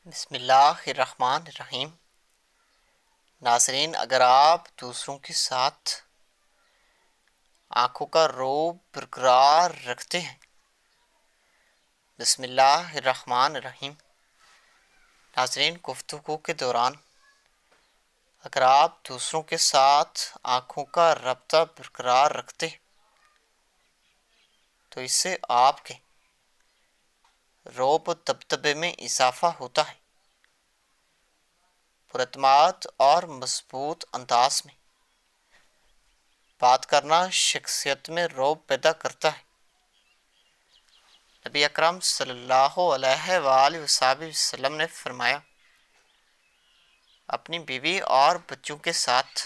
بسم اللہ الرحمن الرحیم۔ ناظرین، اگر آپ دوسروں کے ساتھ آنکھوں کا رعب برقرار رکھتے ہیں، بسم اللہ الرحمن الرحیم، ناظرین گفتگو کے دوران اگر آپ دوسروں کے ساتھ آنکھوں کا رابطہ برقرار رکھتے ہیں تو اس سے آپ کے رعب و دبدبے میں اضافہ ہوتا ہے، پراعتماد اور مضبوط انداز میں بات کرنا شخصیت میں رعب پیدا کرتا ہے۔ نبی اکرم صلی اللہ علیہ وآلہ وسلم نے فرمایا، اپنی بیوی اور بچوں کے ساتھ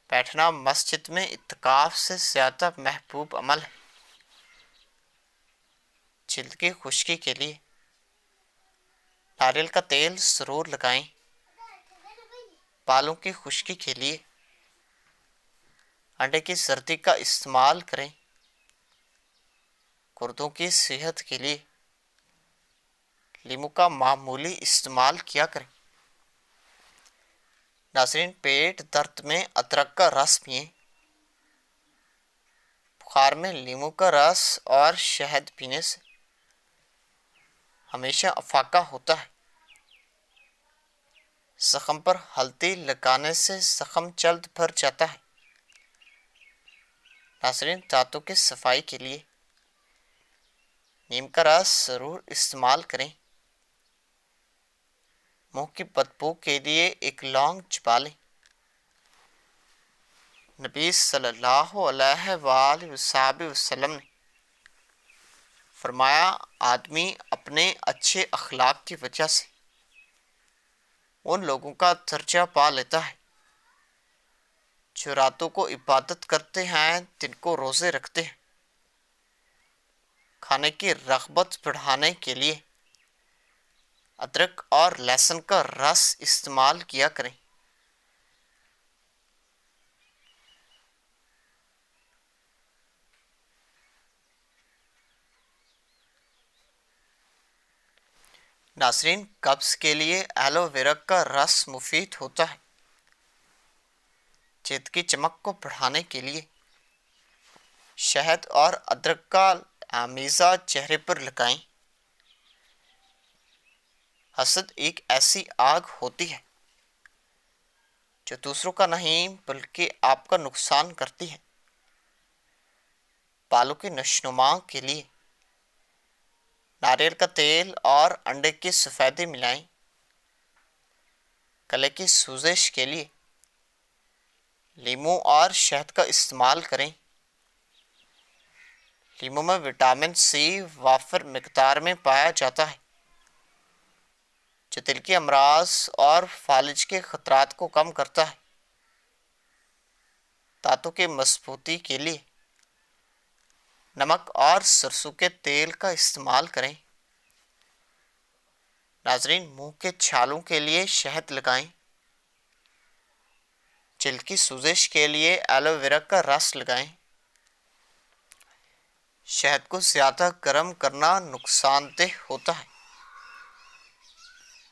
بیٹھنا مسجد میں اعتکاف سے زیادہ محبوب عمل ہے۔ جلد کی خشکی کے لیے ناریل کا تیل ضرور لگائیں۔ بالوں کی خشکی کے لیے انڈے کی زردی کا استعمال کریں۔ گردوں کی صحت کے لیے لیموں کا معمولی استعمال کیا کریں۔ ناظرین، پیٹ درد میں ادرک کا رس پئیں۔ بخار میں لیموں کا رس اور شہد پینے سے ہمیشہ افاقہ ہوتا ہے۔ زخم پر ہلدی لگانے سے زخم جلد بھر جاتا ہے۔ ناظرین، دانتوں کی صفائی کے لیے نیم کا رس ضرور استعمال کریں۔ منہ کی بدبو کے لیے ایک لونگ چبا لیں۔ نبی صلی اللہ علیہ وآلہ وسلم نے فرمایا، آدمی اپنے اچھے اخلاق کی وجہ سے ان لوگوں کا درجہ پا لیتا ہے جو راتوں کو عبادت کرتے ہیں، دن کو روزے رکھتے ہیں۔ کھانے کی رغبت بڑھانے کے لیے ادرک اور لہسن کا رس استعمال کیا کریں۔ ناظرین، قبض کے لیے ایلو ویرا کا رس مفید ہوتا ہے۔ جلد کی چمک کو بڑھانے کے لیے شہد اور ادرک کا آمیزہ چہرے پر لگائیں۔ حسد ایک ایسی آگ ہوتی ہے جو دوسروں کا نہیں بلکہ آپ کا نقصان کرتی ہے۔ بالوں کی نشوونما کے لیے ناریل کا تیل اور انڈے کی سفیدی ملائیں۔ گلے کی سوزش کے لیے لیموں اور شہد کا استعمال کریں۔ لیموں میں وٹامن سی وافر مقدار میں پایا جاتا ہے جو دل کے امراض اور فالج کے خطرات کو کم کرتا ہے۔ دانتوں کی مضبوطی کے لیے نمک اور سرسوں کے تیل کا استعمال کریں۔ ناظرین، منہ کے چھالوں کے لیے شہد لگائیں۔ جلد کی سوزش کے لیے ایلو ویرا کا رس لگائیں۔ شہد کو زیادہ گرم کرنا نقصان دہ ہوتا ہے۔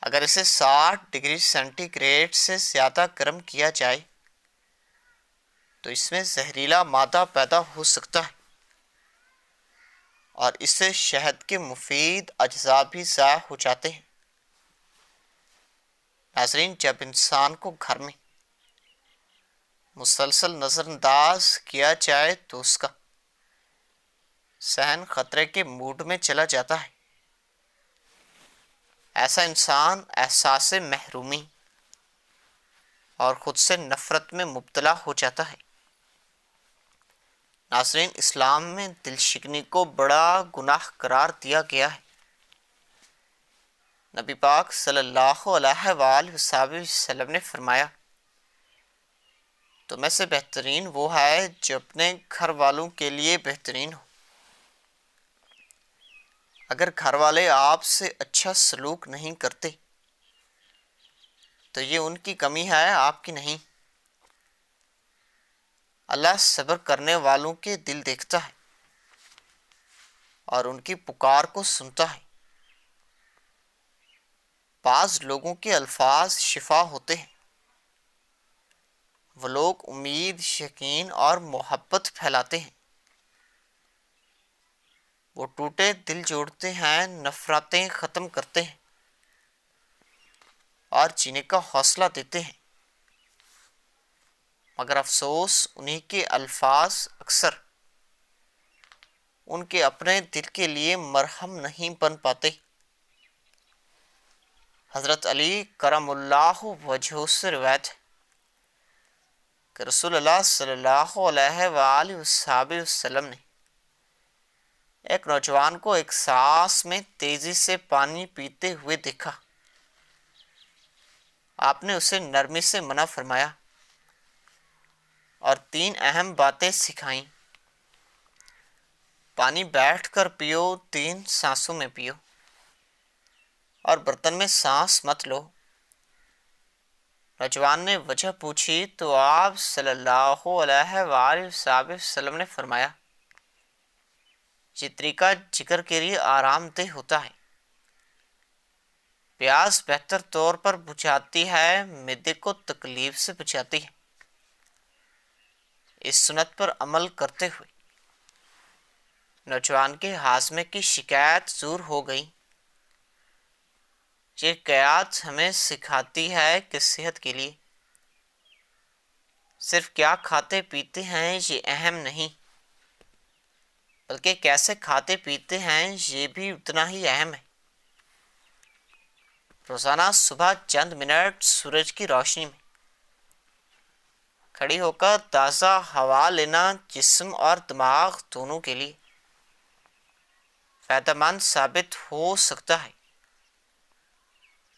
اگر اسے 60 ڈگری سینٹی گریڈ سے زیادہ گرم کیا جائے تو اس میں زہریلا مادہ پیدا ہو سکتا ہے اور اس سے شہد کے مفید اجزاء بھی ضائع ہو جاتے ہیں۔ ناظرین، جب انسان کو گھر میں مسلسل نظر انداز کیا جائے تو اس کا ذہن خطرے کے موڈ میں چلا جاتا ہے۔ ایسا انسان احساس محرومی اور خود سے نفرت میں مبتلا ہو جاتا ہے۔ ناظرین، اسلام میں دل شکنی کو بڑا گناہ قرار دیا گیا ہے۔ نبی پاک صلی اللہ علیہ وآلہ وسلم نے فرمایا، تو میں سے بہترین وہ ہے جو اپنے گھر والوں کے لیے بہترین ہو۔ اگر گھر والے آپ سے اچھا سلوک نہیں کرتے تو یہ ان کی کمی ہے، آپ کی نہیں۔ اللہ صبر کرنے والوں کے دل دیکھتا ہے اور ان کی پکار کو سنتا ہے۔ بعض لوگوں کے الفاظ شفا ہوتے ہیں، وہ لوگ امید، یقین اور محبت پھیلاتے ہیں، وہ ٹوٹے دل جوڑتے ہیں، نفرتیں ختم کرتے ہیں اور جینے کا حوصلہ دیتے ہیں۔ مگر افسوس انہی کے الفاظ اکثر ان کے اپنے دل کے لیے مرہم نہیں بن پاتے۔ حضرت علی کرم اللہ وجہہ سے روایت ہے کہ رسول اللہ صلی اللہ علیہ وآلہ وسلم نے ایک نوجوان کو ایک سانس میں تیزی سے پانی پیتے ہوئے دیکھا۔ آپ نے اسے نرمی سے منع فرمایا اور 3 اہم باتیں سکھائیں۔ پانی بیٹھ کر پیو، 3 سانسوں میں پیو، اور برتن میں سانس مت لو۔ نوجوان نے وجہ پوچھی تو آپ صلی اللہ علیہ وآلہ وسلم نے فرمایا، یہ طریقہ جگر کے لیے آرام دہ ہوتا ہے، پیاس بہتر طور پر بجھاتی ہے، معدے کو تکلیف سے بچاتی ہے۔ اس سنت پر عمل کرتے ہوئے نوجوان کے ہاضمے کی شکایت دور ہو گئی۔ یہ حکایت ہمیں سکھاتی ہے کہ صحت کے لیے صرف کیا کھاتے پیتے ہیں یہ اہم نہیں، بلکہ کیسے کھاتے پیتے ہیں یہ بھی اتنا ہی اہم ہے۔ روزانہ صبح چند منٹ سورج کی روشنی میں کھڑی ہو کر تازہ ہوا لینا جسم اور دماغ دونوں کے لیے فائدہ مند ثابت ہو سکتا ہے۔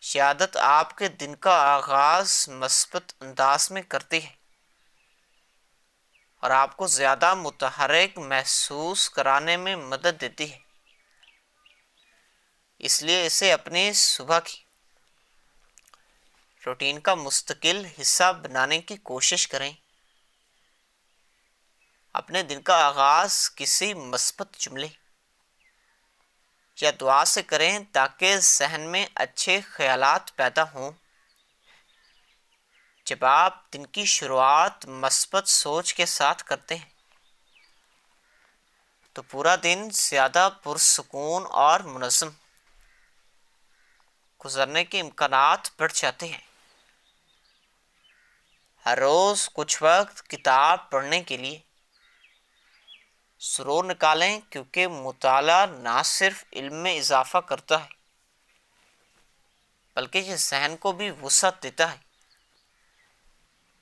یہ عادت آپ کے دن کا آغاز مثبت انداز میں کرتی ہے اور آپ کو زیادہ متحرک محسوس کرانے میں مدد دیتی ہے۔ اس لیے اسے اپنی صبح کی روٹین کا مستقل حصہ بنانے کی کوشش کریں۔ اپنے دن کا آغاز کسی مثبت جملے یا دعا سے کریں تاکہ ذہن میں اچھے خیالات پیدا ہوں۔ جب آپ دن کی شروعات مثبت سوچ کے ساتھ کرتے ہیں تو پورا دن زیادہ پرسکون اور منظم گزرنے کے امکانات بڑھ جاتے ہیں۔ ہر روز کچھ وقت کتاب پڑھنے کے لیے ضرور نکالیں، کیونکہ مطالعہ نہ صرف علم میں اضافہ کرتا ہے بلکہ یہ ذہن کو بھی وسعت دیتا ہے۔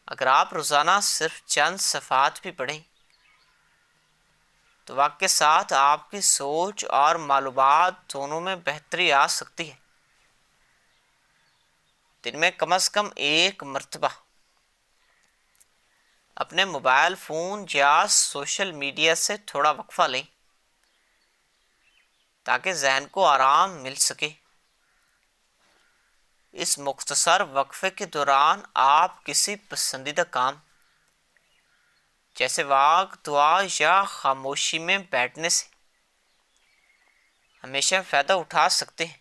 اگر آپ روزانہ صرف چند صفحات بھی پڑھیں تو وقت کے ساتھ آپ کی سوچ اور معلومات دونوں میں بہتری آ سکتی ہے۔ دن میں کم از کم ایک مرتبہ اپنے موبائل فون یا سوشل میڈیا سے تھوڑا وقفہ لیں تاکہ ذہن کو آرام مل سکے۔ اس مختصر وقفے کے دوران آپ کسی پسندیدہ کام جیسے واک، دعا یا خاموشی میں بیٹھنے سے ہمیشہ فائدہ اٹھا سکتے ہیں۔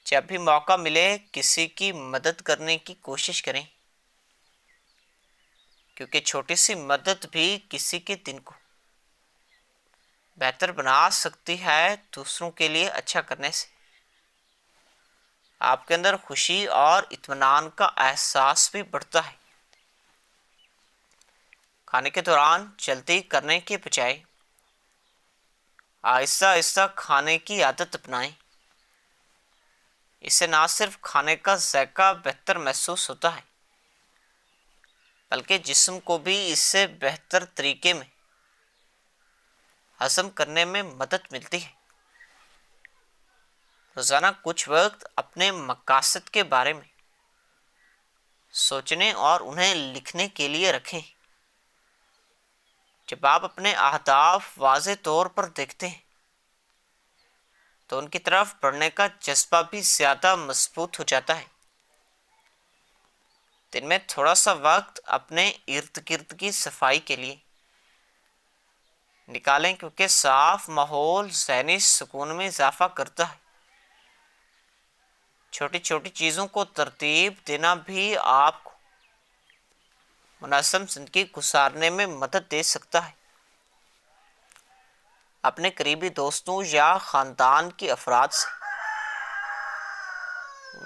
جب بھی موقع ملے کسی کی مدد کرنے کی کوشش کریں، کیونکہ چھوٹی سی مدد بھی کسی کے دن کو بہتر بنا سکتی ہے۔ دوسروں کے لیے اچھا کرنے سے آپ کے اندر خوشی اور اطمینان کا احساس بھی بڑھتا ہے۔ کھانے کے دوران جلدی کرنے کے بجائے آہستہ آہستہ کھانے کی عادت اپنائیں۔ اس سے نہ صرف کھانے کا ذائقہ بہتر محسوس ہوتا ہے بلکہ جسم کو بھی اس سے بہتر طریقے میں ہضم کرنے میں مدد ملتی ہے۔ روزانہ کچھ وقت اپنے مقاصد کے بارے میں سوچنے اور انہیں لکھنے کے لیے رکھیں۔ جب آپ اپنے اہداف واضح طور پر دیکھتے ہیں تو ان کی طرف بڑھنے کا جذبہ بھی زیادہ مضبوط ہو جاتا ہے۔ دن میں تھوڑا سا وقت اپنے ارد گرد کی صفائی کے لیے نکالیں، کیونکہ صاف ماحول ذہنی سکون میں اضافہ کرتا ہے۔ چھوٹی چھوٹی چیزوں کو ترتیب دینا بھی آپ کو منظم زندگی گزارنے میں مدد دے سکتا ہے۔ اپنے قریبی دوستوں یا خاندان کے افراد سے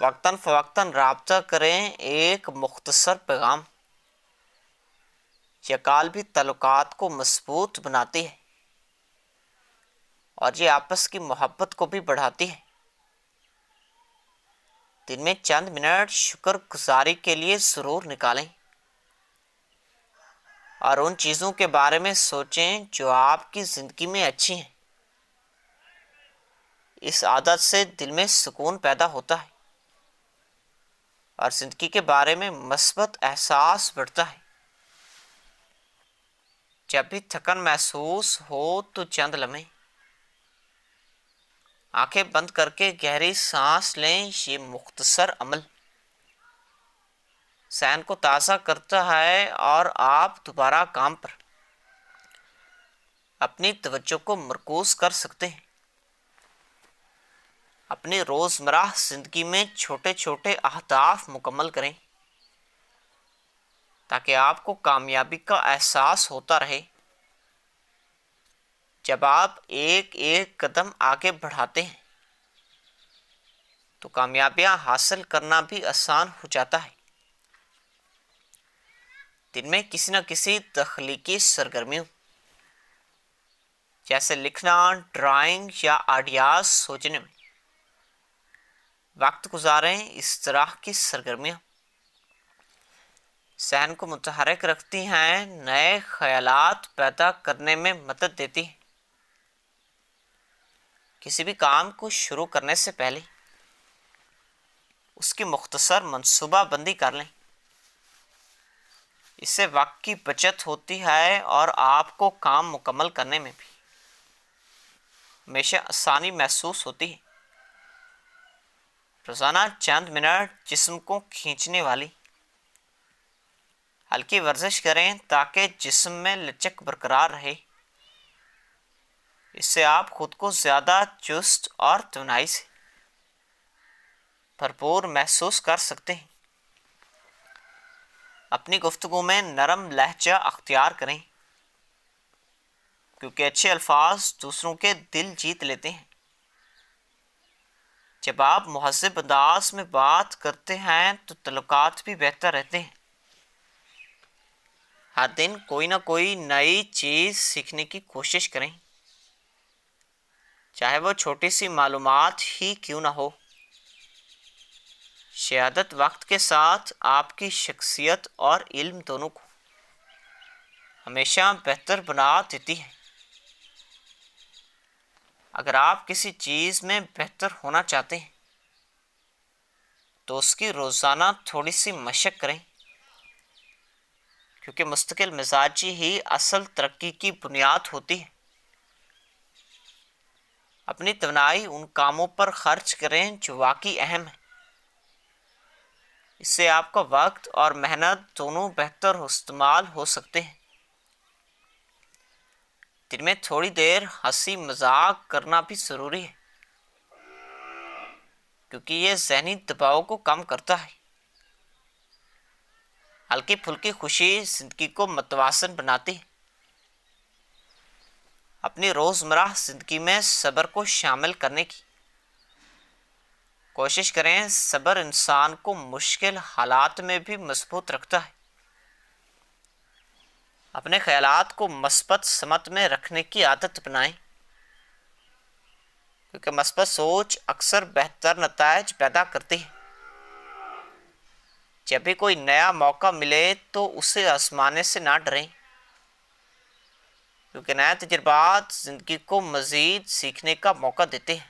وقتاً فوقتاً رابطہ کریں۔ ایک مختصر پیغام یا کال بھی تعلقات کو مضبوط بناتی ہے اور یہ آپس کی محبت کو بھی بڑھاتی ہے۔ دن میں چند منٹ شکر گزاری کے لیے ضرور نکالیں اور ان چیزوں کے بارے میں سوچیں جو آپ کی زندگی میں اچھی ہیں۔ اس عادت سے دل میں سکون پیدا ہوتا ہے اور زندگی کے بارے میں مثبت احساس بڑھتا ہے۔ جب بھی تھکن محسوس ہو تو چند لمحے آنکھیں بند کر کے گہری سانس لیں۔ یہ مختصر عمل ذہن کو تازہ کرتا ہے اور آپ دوبارہ کام پر اپنی توجہ کو مرکوز کر سکتے ہیں۔ اپنی روزمرہ زندگی میں چھوٹے چھوٹے اہداف مکمل کریں تاکہ آپ کو کامیابی کا احساس ہوتا رہے۔ جب آپ ایک ایک قدم آگے بڑھاتے ہیں تو کامیابیاں حاصل کرنا بھی آسان ہو جاتا ہے۔ دن میں کسی نہ کسی تخلیقی سرگرمیوں جیسے لکھنا، ڈرائنگ یا آئیڈیاز سوچنے میں وقت گزاریں۔ اس طرح کی سرگرمیاں ذہن کو متحرک رکھتی ہیں، نئے خیالات پیدا کرنے میں مدد دیتی ہیں۔ کسی بھی کام کو شروع کرنے سے پہلے اس کی مختصر منصوبہ بندی کر لیں۔ اس سے وقت کی بچت ہوتی ہے اور آپ کو کام مکمل کرنے میں بھی ہمیشہ آسانی محسوس ہوتی ہے۔ روزانہ چند منٹ جسم کو کھینچنے والی ہلکی ورزش کریں تاکہ جسم میں لچک برقرار رہے۔ اس سے آپ خود کو زیادہ چست اور توانائی سے بھرپور محسوس کر سکتے ہیں۔ اپنی گفتگو میں نرم لہجہ اختیار کریں کیونکہ اچھے الفاظ دوسروں کے دل جیت لیتے ہیں۔ جب آپ مہذب انداز میں بات کرتے ہیں تو تعلقات بھی بہتر رہتے ہیں۔ ہر دن کوئی نہ کوئی نئی چیز سیکھنے کی کوشش کریں، چاہے وہ چھوٹی سی معلومات ہی کیوں نہ ہو۔ یہ عادت وقت کے ساتھ آپ کی شخصیت اور علم دونوں کو ہمیشہ بہتر بنا دیتی ہے۔ اگر آپ کسی چیز میں بہتر ہونا چاہتے ہیں تو اس کی روزانہ تھوڑی سی مشق کریں، کیونکہ مستقل مزاجی ہی اصل ترقی کی بنیاد ہوتی ہے۔ اپنی توانائی ان کاموں پر خرچ کریں جو واقعی اہم ہیں۔ اس سے آپ کا وقت اور محنت دونوں بہتر استعمال ہو سکتے ہیں۔ دن میں تھوڑی دیر ہنسی مذاق کرنا بھی ضروری ہے کیونکہ یہ ذہنی دباؤ کو کم کرتا ہے۔ ہلکی پھلکی خوشی زندگی کو متوازن بناتی ہے۔ اپنی روزمرہ زندگی میں صبر کو شامل کرنے کی کوشش کریں۔ صبر انسان کو مشکل حالات میں بھی مضبوط رکھتا ہے۔ اپنے خیالات کو مثبت سمت میں رکھنے کی عادت بنائیں کیونکہ مثبت سوچ اکثر بہتر نتائج پیدا کرتی ہے۔ جب بھی کوئی نیا موقع ملے تو اسے آزمانے سے نہ ڈریں کیونکہ نئے تجربات زندگی کو مزید سیکھنے کا موقع دیتے ہیں۔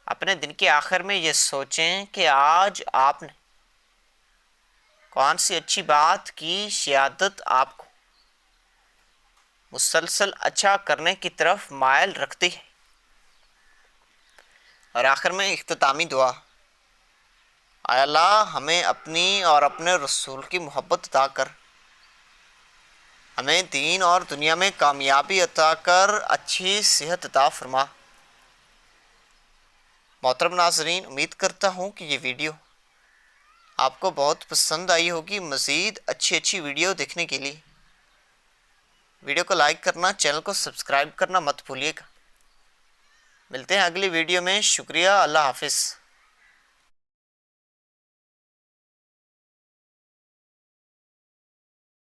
اپنے دن کے آخر میں یہ سوچیں کہ آج آپ نے کون سی اچھی بات کی۔ یہ عادت آپ کو مسلسل اچھا کرنے کی طرف مائل رکھتی ہے۔ اور آخر میں اختتامی دعا: اے اللہ، ہمیں اپنی اور اپنے رسول کی محبت عطا کر، ہمیں دین اور دنیا میں کامیابی عطا کر، اچھی صحت عطا فرما۔ محترم ناظرین، امید کرتا ہوں کہ یہ ویڈیو آپ کو بہت پسند آئی ہوگی۔ مزید اچھی ویڈیو دیکھنے کے لیے ویڈیو کو لائک کرنا، چینل کو سبسکرائب کرنا مت بھولیے گا۔ ملتے ہیں اگلی ویڈیو میں۔ شکریہ، اللہ حافظ۔